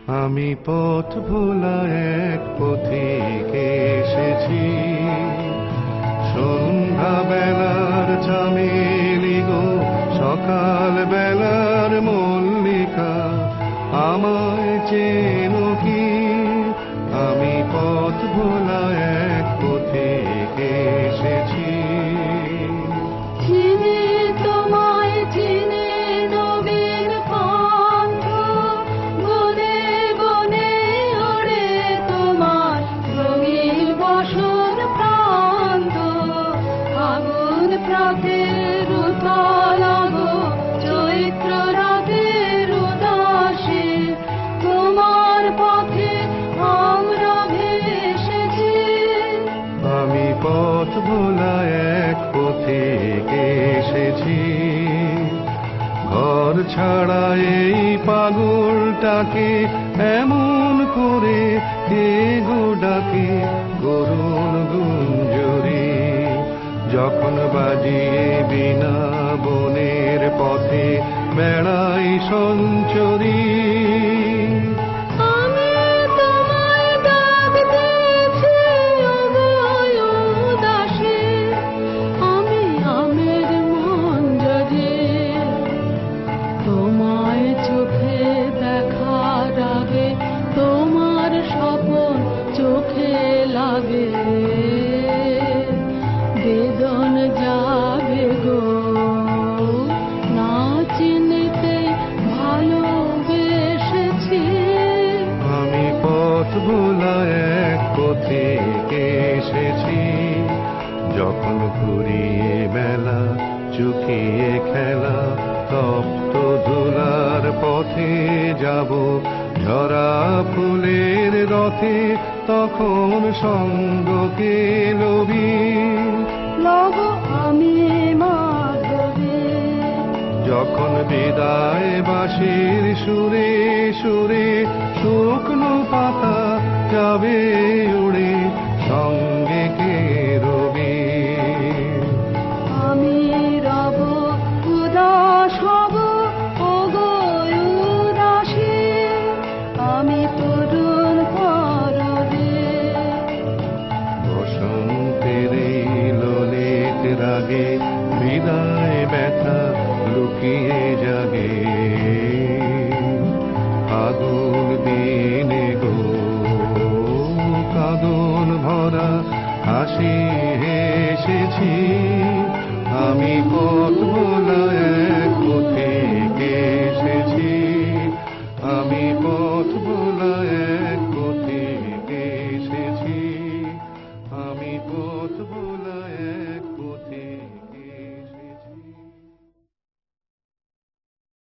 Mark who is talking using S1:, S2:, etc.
S1: আমি পথ ভোলা এক পথিক এসেছি, সন্ধ্যা বেলার চামেলি গো, সকাল বেলার মল্লিকা, আমায় চেনো কি? আমি পথ ভোলা এক পথিক এসেছি।
S2: চিনি তোমায়, চিনি নবীন পন্থ, বনে বনে ওড়ে তোমার রঙিন বসন প্রান্ত। আগুন প্রাতের উতলাব, চৈত্র রাতের উদাসে, তোমার পথে আমরা ভেসেছি।
S1: আমি পথ ভোলা এক পথিক এসেছি, ঘর ছাড়া এই পাগলটাকে এমন করে কে গো ডাকে, করুণ গুঞ্জরি যখন বাজিয়ে বিনা বনের পথে বেড়াই সঞ্চরী।
S2: আমি তোমায় ডাকতেছি অভয় উদাসে, আমি আমের মঞ্জরি। তোমায় চোখে দেখার আগে তোমার স্বপন চোখে লাগে, বেদন যাবে গো না চিনিতে ভালোবেসেছি।
S1: আমি পথ ভোলা এক পথিক এসেছি, যখন ঘুরিয়ে বেলা চুকিয়ে খেলা, তপ্ত ধুলার পথে যাব ঝরা ফুলের রথে, তখন সঙ্গ কে লবি
S2: লব আমি মাধবী।
S1: যখন বিদায় বাঁশির সুরে সুরে শুকনো পাতা যাবে উড়ে, সঙ্গে কে রবি?
S2: আমি রব উদাস হব ওগো উদাসী, আমি তরুণ পরবে।
S1: বসন্তের এই ললিত রাগে বিদায় ব্যথা লুকিয়ে জাগে, আগুন দিনে গো কাঁদন ভরা হাসি হেসেছি। আমি পথ ভোলা এক পথিক এসেছি, আমি পথ ভোলা